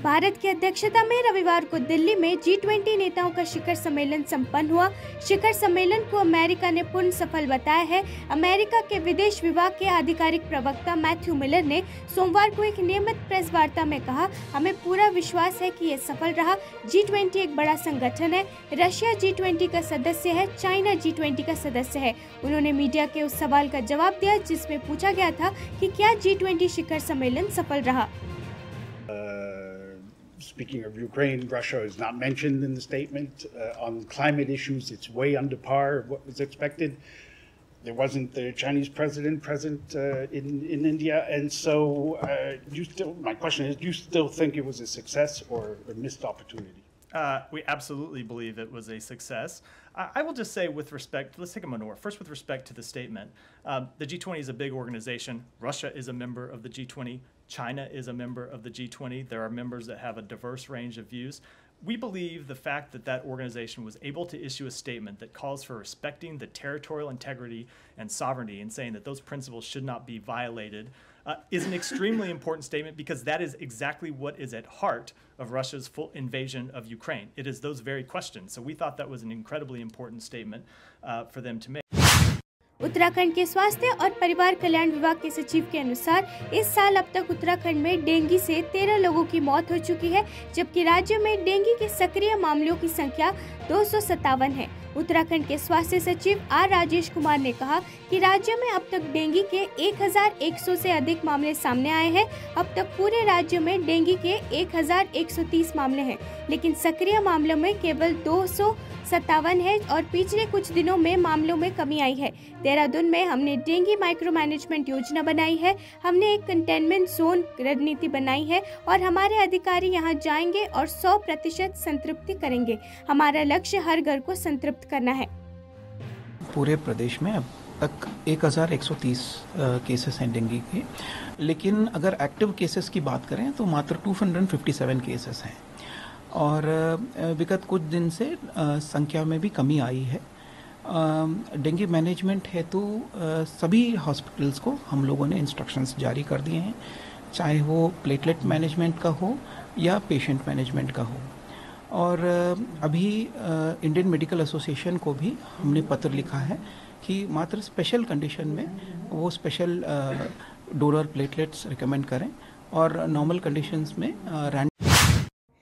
भारत की अध्यक्षता में रविवार को दिल्ली में G20 नेताओं का शिखर सम्मेलन संपन्न हुआ। शिखर सम्मेलन को अमेरिका ने पूर्ण सफल बताया है। अमेरिका के विदेश विभाग के आधिकारिक प्रवक्ता मैथ्यू मिलर ने सोमवार को एक नियमित प्रेस वार्ता में कहा, हमें पूरा विश्वास है कि यह सफल रहा। G20 एक बड़ा संगठन है। रशिया G20 का सदस्य है, चाइना G20 का सदस्य है। उन्होंने मीडिया के उस सवाल का जवाब दिया जिसमें पूछा गया था कि क्या G20 शिखर सम्मेलन सफल रहा। Speaking of Ukraine, Russia is not mentioned in the statement. On climate issues, it's way under par of what was expected. There wasn't the Chinese president present in India, and so my question is, do you still think it was a success or a missed opportunity? We absolutely believe it was a success. I will just say with respect, let's take a manure. First, with respect to the statement, the G20 is a big organization. Russia is a member of the G20. China is a member of the G20. There are members that have a diverse range of views. We believe the fact that that organization was able to issue a statement that calls for respecting the territorial integrity and sovereignty and saying that those principles should not be violated is an extremely important statement, because that is exactly what is at heart of Russia's full invasion of Ukraine. It is those very questions. So we thought that was an incredibly important statement for them to make. Uttarakhand के स्वास्थ्य और परिवार कल्याण विभाग के सचिव के अनुसार इस साल अब तक उत्तराखंड में डेंगू से 13 लोगों की मौत हो चुकी है, जबकि राज्य में डेंगू के सक्रिय मामलों की संख्या 257 है। उत्तराखंड के स्वास्थ्य सचिव आर राजेश कुमार ने कहा कि राज्य में अब तक डेंगू के 1100 से अधिक मामले सामने आए हैं। अब तक पूरे राज्य में डेंगू के 1130 मामले हैं, लेकिन सक्रिय मामलों में केवल 257 है और पिछले कुछ दिनों में मामलों में कमी आई है। देहरादून में हमने डेंगू माइक्रो मैनेजमेंट योजना बनाई है। हमने एक कंटेनमेंट जोन रणनीति बनाई है और हमारे अधिकारी यहां जाएंगे और 100% संतृप्ति करेंगे। हमारा लक्ष्य हर घर को संतृप्त करना है। पूरे प्रदेश में अब तक 1130 केसेस हैं डेंगू के, लेकिन अगर एक्टिव केसेस की बात करें तो मात्र 257 केसेस हैं और विगत कुछ दिन से संख्या में भी कमी आई है। डेंगू मैनेजमेंट हेतु सभी हॉस्पिटल्स को हम लोगों ने इंस्ट्रक्शंस जारी कर दिए हैं, चाहे वो प्लेटलेट मैनेजमेंट का हो या पेशेंट मैनेजमेंट का हो। और अभी इंडियन मेडिकल एसोसिएशन को भी हमने पत्र लिखा है कि मात्र स्पेशल कंडीशन में वो स्पेशल डोनर प्लेटलेट्स रिकमेंड करें और नॉर्मल कंडीशंस में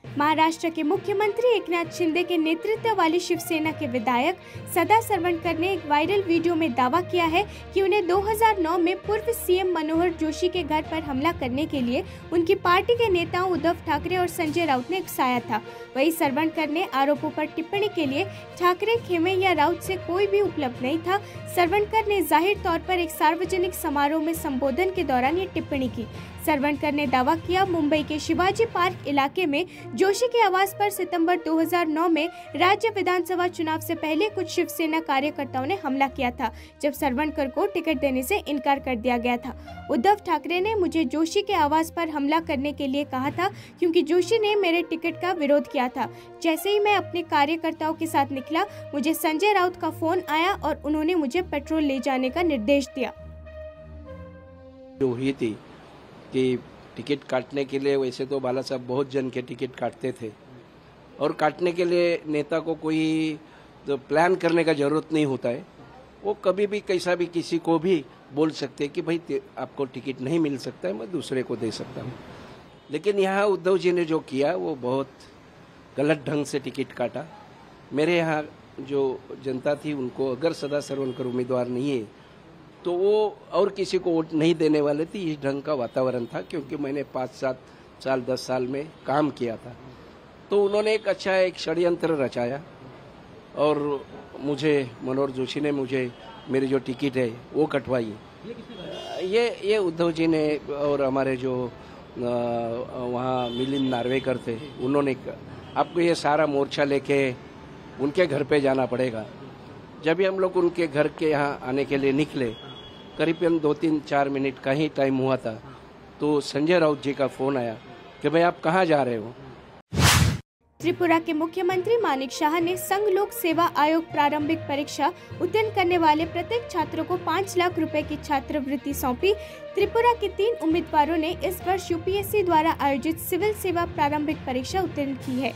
महाराष्ट्र के मुख्यमंत्री एकनाथ शिंदे के नेतृत्व वाली शिवसेना के विधायक सदा सरवणकर ने एक वायरल वीडियो में दावा किया है कि उन्हें 2009 में पूर्व सीएम मनोहर जोशी के घर पर हमला करने के लिए उनकी पार्टी के नेताओं उद्धव ठाकरे और संजय राउत ने उकसाया था। वहीं सरवणकर ने आरोपों पर टिप्पणी के लिए ठाकरे, खेमे या राउत से कोई भी उपलब्ध नहीं था। सरवणकर ने जाहिर तौर पर एक सार्वजनिक समारोह में संबोधन के दौरान ये टिप्पणी की। सरवणकर ने दावा किया, मुंबई के शिवाजी पार्क इलाके में जोशी के आवास पर सितंबर 2009 में राज्य विधानसभा चुनाव से पहले कुछ शिवसेना कार्यकर्ताओं ने हमला किया था, जब सरवणकर को टिकट देने से इनकार कर दिया गया था। उद्धव ठाकरे ने मुझे जोशी के आवास पर हमला करने के लिए कहा था क्योंकि जोशी ने मेरे टिकट का विरोध किया था। जैसे ही मैं अपने कार्यकर्ताओं के साथ निकला, मुझे संजय राउत का फोन आया और उन्होंने मुझे पेट्रोल ले जाने का निर्देश दिया। जो हुई थी कि टिकट काटने के लिए, वैसे तो बाला साहब बहुत जन के टिकट काटते थे और काटने के लिए नेता को कोई तो प्लान करने का जरूरत नहीं होता है। वो कभी भी कैसा भी किसी को भी बोल सकते हैं कि भाई आपको टिकट नहीं मिल सकता है, मैं दूसरे को दे सकता हूँ। लेकिन यहाँ उद्धव जी ने जो किया वो बहुत गलत ढंग से टिकट काटा। मेरे यहाँ जो जनता थी उनको अगर सदा सरवणकर उम्मीदवार नहीं है तो वो और किसी को वोट नहीं देने वाले थे। इस ढंग का वातावरण था, क्योंकि मैंने 5-7 साल 10 साल में काम किया था। तो उन्होंने एक षड्यंत्र रचाया और मुझे मनोहर जोशी ने मुझे मेरी जो टिकट है वो कटवाई। ये उद्धव जी ने और हमारे जो वहाँ मिलिंद नार्वेकर थे, उन्होंने आपको ये सारा मोर्चा लेके उनके घर पे जाना पड़ेगा। जब भी हम लोग उनके घर के यहाँ आने के लिए निकले, करीबन 2-3-4 मिनट का ही टाइम हुआ था, तो संजय राउत जी का फोन आया कि भाई आप कहाँ जा रहे हो। त्रिपुरा के मुख्यमंत्री मानिक शाह ने संघ लोक सेवा आयोग प्रारंभिक परीक्षा उत्तीर्ण करने वाले प्रत्येक छात्रों को 5 लाख रुपए की छात्रवृत्ति सौंपी। त्रिपुरा के 3 उम्मीदवारों ने इस वर्ष यूपीएससी द्वारा आयोजित सिविल सेवा प्रारंभिक परीक्षा उत्तीर्ण की है।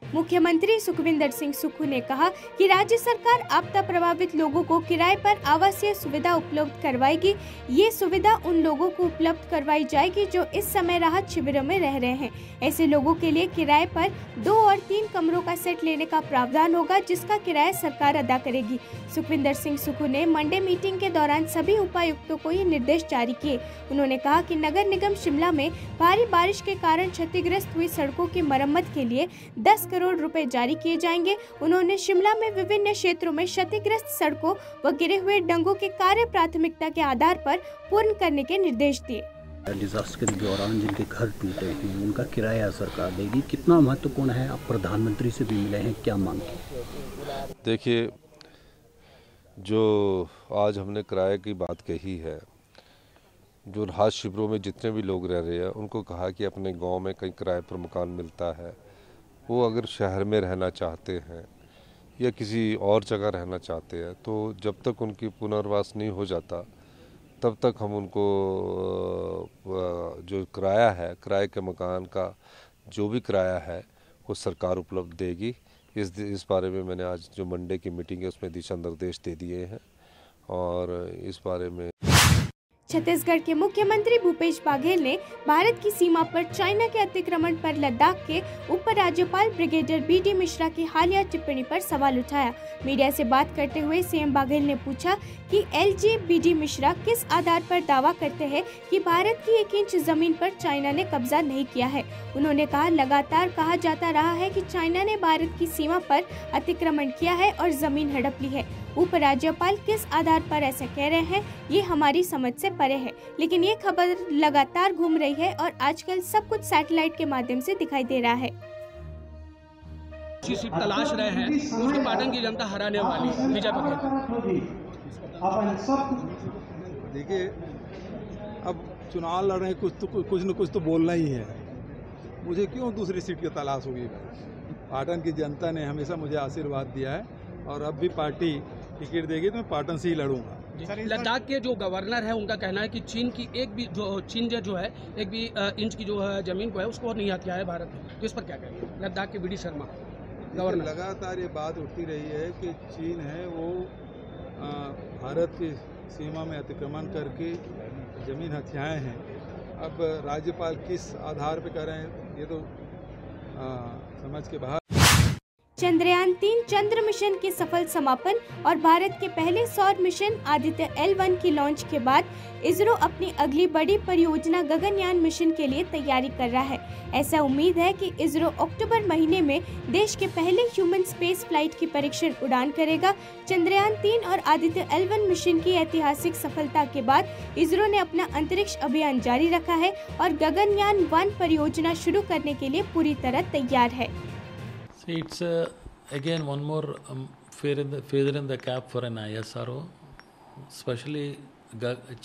मुख्यमंत्री सुखविंदर सिंह सुक्खू ने कहा कि राज्य सरकार आपदा प्रभावित लोगों को किराए पर आवासीय सुविधा उपलब्ध करवाएगी। ये सुविधा उन लोगों को उपलब्ध करवाई जाएगी जो इस समय राहत शिविरों में रह रहे हैं। ऐसे लोगों के लिए किराए पर 2 और 3 कमरों का सेट लेने का प्रावधान होगा, जिसका किराया सरकार अदा करेगी। सुखविंदर सिंह सुक्खू ने मंडे मीटिंग के दौरान सभी उपायुक्तों को ये निर्देश जारी किए। उन्होंने कहा कि नगर निगम शिमला में भारी बारिश के कारण क्षतिग्रस्त हुई सड़कों की मरम्मत के लिए 10 करोड़ रुपए जारी किए जाएंगे। उन्होंने शिमला में विभिन्न क्षेत्रों में क्षतिग्रस्त सड़कों व गिरे हुए डंगों के कार्य प्राथमिकता के आधार पर पूर्ण करने के निर्देश दिए। डिजास्टर के दौरान जिनके घर टूटे हैं उनका किराया सरकार देगी, कितना महत्वपूर्ण है? आप प्रधानमंत्री से भी मिले हैं, क्या मांग की? देखिए, जो आज हमने किराए की बात कही है, जो राहत शिविरों में जितने भी लोग रह रहे हैं उनको कहा कि अपने गांव में कहीं किराए पर मकान मिलता है, वो अगर शहर में रहना चाहते हैं या किसी और जगह रहना चाहते हैं तो जब तक उनकी पुनर्वास नहीं हो जाता तब तक हम उनको जो किराया है, किराए के मकान का जो भी किराया है वो सरकार उपलब्ध देगी। इस बारे में मैंने आज जो मंडे की मीटिंग है उसमें दिशा निर्देश दे दिए हैं और इस बारे में छत्तीसगढ़ के मुख्यमंत्री भूपेश बघेल ने भारत की सीमा पर चाइना के अतिक्रमण पर लद्दाख के उपराज्यपाल ब्रिगेडियर बी.डी. मिश्रा की हालिया टिप्पणी पर सवाल उठाया। मीडिया से बात करते हुए सीएम बघेल ने पूछा कि एलजी बी.डी. मिश्रा किस आधार पर दावा करते हैं कि भारत की 1 इंच जमीन पर चाइना ने कब्जा नहीं किया है। उन्होंने कहा, लगातार कहा जाता रहा है कि चाइना ने भारत की सीमा पर अतिक्रमण किया है और जमीन हड़प ली है। उपराज्यपाल किस आधार पर ऐसा कह रहे हैं, ये हमारी समझ से परे है, लेकिन ये खबर लगातार घूम रही है और आजकल सब कुछ सैटेलाइट के माध्यम से दिखाई दे रहा है। सीट तलाश रहे हैं, उसकी पाटन की जनता हराने वाली विजय बघेल। देखिए, अब चुनाव लड़ रहे हैं, कुछ न कुछ तो बोलना ही है। मुझे क्यों दूसरी सीट की तलाश होगी? पाटन की जनता ने हमेशा मुझे आशीर्वाद दिया है और अब भी पार्टी टिकट देगी तो मैं पाटन से ही लड़ूंगा। लद्दाख के जो गवर्नर है उनका कहना है कि चीन की एक भी इंच की जो है जमीन को है उसको नहीं हथिया है भारत ने, तो इस पर क्या कहेंगे? लद्दाख के बी.डी. शर्मा गवर्नर, लगातार ये बात उठती रही है कि चीन है वो भारत की सीमा में अतिक्रमण करके जमीन हथियाए हैं। अब राज्यपाल किस आधार पर कर रहे हैं ये तो समझ के बाहर। चंद्रयान 3 चंद्र मिशन के सफल समापन और भारत के पहले सौर मिशन आदित्य L1 की लॉन्च के बाद इसरो अपनी अगली बड़ी परियोजना गगनयान मिशन के लिए तैयारी कर रहा है। ऐसा उम्मीद है कि इसरो अक्टूबर महीने में देश के पहले ह्यूमन स्पेस फ्लाइट की परीक्षण उड़ान करेगा। चंद्रयान 3 और आदित्य L1 मिशन की ऐतिहासिक सफलता के बाद इसरो ने अपना अंतरिक्ष अभियान जारी रखा है और गगनयान 1 परियोजना शुरू करने के लिए पूरी तरह तैयार है। See, it's again one more feather in the cap for an ISRO, especially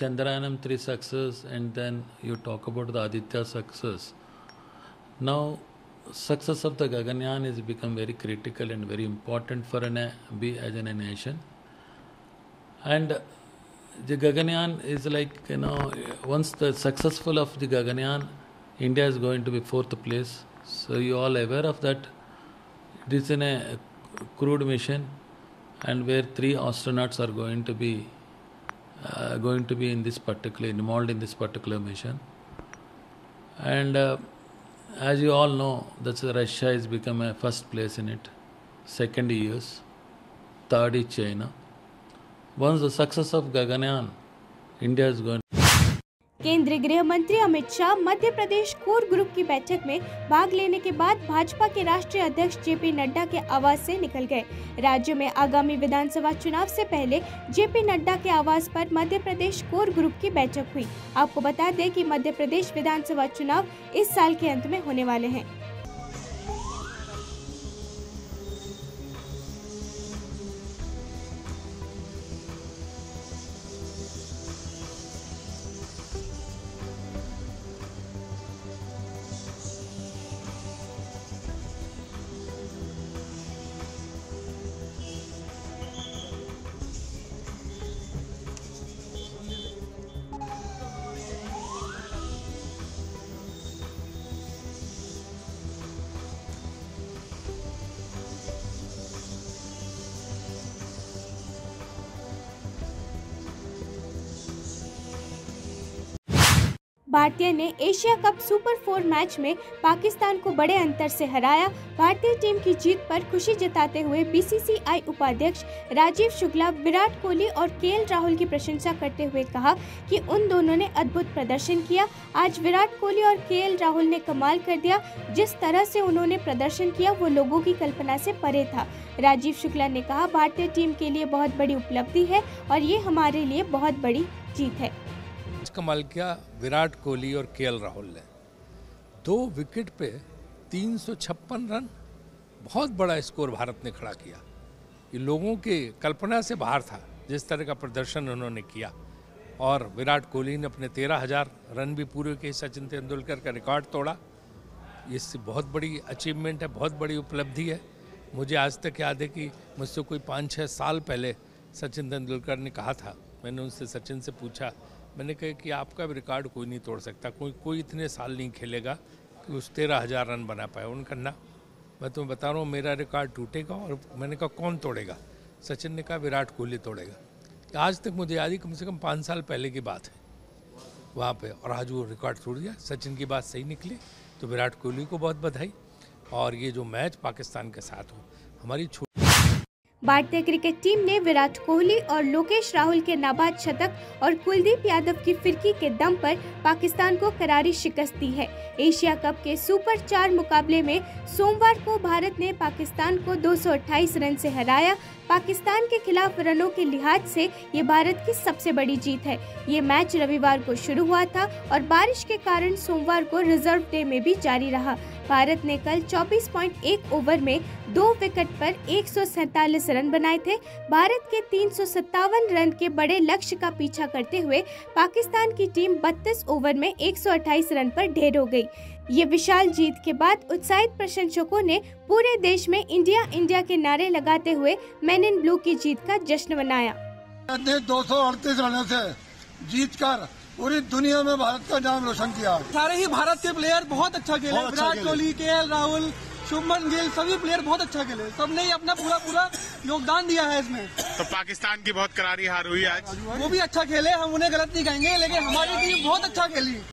Chandrayanam 3 success, and then you talk about the Aditya success. Now, success of the Gaganyaan has become very critical and very important for as a nation. And the Gaganyaan is like, once the successful of the Gaganyaan, India is going to be 4th place. So you all aware of that. It is in a crewed mission, and where 3 astronauts are going to be involved in this particular mission. And as you all know, that Russia has become a first place in it, second US, third is China. Once the success of Gaganyaan, India is going. केंद्रीय गृह मंत्री Amit Shah Madhya Pradesh core group की बैठक में भाग लेने के बाद भाजपा के राष्ट्रीय अध्यक्ष जेपी नड्डा के आवास से निकल गए। राज्य में आगामी विधानसभा चुनाव से पहले जेपी नड्डा के आवास पर मध्य प्रदेश कोर ग्रुप की बैठक हुई। आपको बता दें कि मध्य प्रदेश विधानसभा चुनाव इस साल के अंत में होने वाले हैं। भारतीय ने एशिया कप सुपर 4 मैच में पाकिस्तान को बड़े अंतर से हराया। भारतीय टीम की जीत पर खुशी जताते हुए बीसीसीआई उपाध्यक्ष राजीव शुक्ला विराट कोहली और केएल राहुल की प्रशंसा करते हुए कहा कि उन दोनों ने अद्भुत प्रदर्शन किया। आज विराट कोहली और केएल राहुल ने कमाल कर दिया। जिस तरह से उन्होंने प्रदर्शन किया वो लोगों की कल्पना से परे था। राजीव शुक्ला ने कहा, भारतीय टीम के लिए बहुत बड़ी उपलब्धि है और ये हमारे लिए बहुत बड़ी जीत है। कमाल किया विराट कोहली और केएल राहुल ने। 2 विकेट पे 356 रन, बहुत बड़ा स्कोर भारत ने खड़ा किया। ये लोगों की कल्पना से बाहर था जिस तरह का प्रदर्शन उन्होंने किया। और विराट कोहली ने अपने 13,000 रन भी पूरे किए, सचिन तेंदुलकर का रिकॉर्ड तोड़ा। इससे बहुत बड़ी अचीवमेंट है, बहुत बड़ी उपलब्धि है। मुझे आज तक याद है कि मुझसे कोई 5-6 साल पहले सचिन तेंदुलकर ने कहा था, मैंने उनसे सचिन से पूछा, मैंने कहा कि आपका भी रिकॉर्ड कोई नहीं तोड़ सकता, कोई इतने साल नहीं खेलेगा कि उस 13,000 रन बना पाए। उनका ना, मैं तुम्हें बता रहा हूँ मेरा रिकॉर्ड टूटेगा। और मैंने कहा कौन तोड़ेगा? सचिन ने कहा विराट कोहली तोड़ेगा। आज तक मुझे याद है, कम से कम 5 साल पहले की बात है वहाँ पे, और आज वो रिकॉर्ड तोड़ दिया। सचिन की बात सही निकली तो विराट कोहली को बहुत बधाई। और ये जो मैच पाकिस्तान के साथ हो, हमारी भारतीय क्रिकेट टीम ने विराट कोहली और लोकेश राहुल के नाबाद शतक और कुलदीप यादव की फिरकी के दम पर पाकिस्तान को करारी शिकस्त दी है। एशिया कप के सुपर 4 मुकाबले में सोमवार को भारत ने पाकिस्तान को 228 रन से हराया। पाकिस्तान के खिलाफ रनों के लिहाज से ये भारत की सबसे बड़ी जीत है। ये मैच रविवार को शुरू हुआ था और बारिश के कारण सोमवार को रिजर्व डे में भी जारी रहा। भारत ने कल 24.1 ओवर में 2 विकेट पर 147 रन बनाए थे। भारत के 357 रन के बड़े लक्ष्य का पीछा करते हुए पाकिस्तान की टीम 32 ओवर में 128 रन पर ढेर हो गई। ये विशाल जीत के बाद उत्साहित प्रशंसकों ने पूरे देश में इंडिया इंडिया के नारे लगाते हुए मैन इन ब्लू की जीत का जश्न मनाया। 238 रनों से जीतकर पूरी दुनिया में भारत का नाम रोशन किया। सारे ही भारत के प्लेयर बहुत अच्छा खेले, विराट कोहली, केएल राहुल, शुभमन गिल, सभी प्लेयर बहुत अच्छा खेले। सबने ही अपना पूरा योगदान दिया है इसमें। तो पाकिस्तान की बहुत करारी हार हुई आज। वो भी अच्छा खेले, हम उन्हें गलत नहीं कहेंगे, लेकिन हमारी टीम बहुत अच्छा खेली।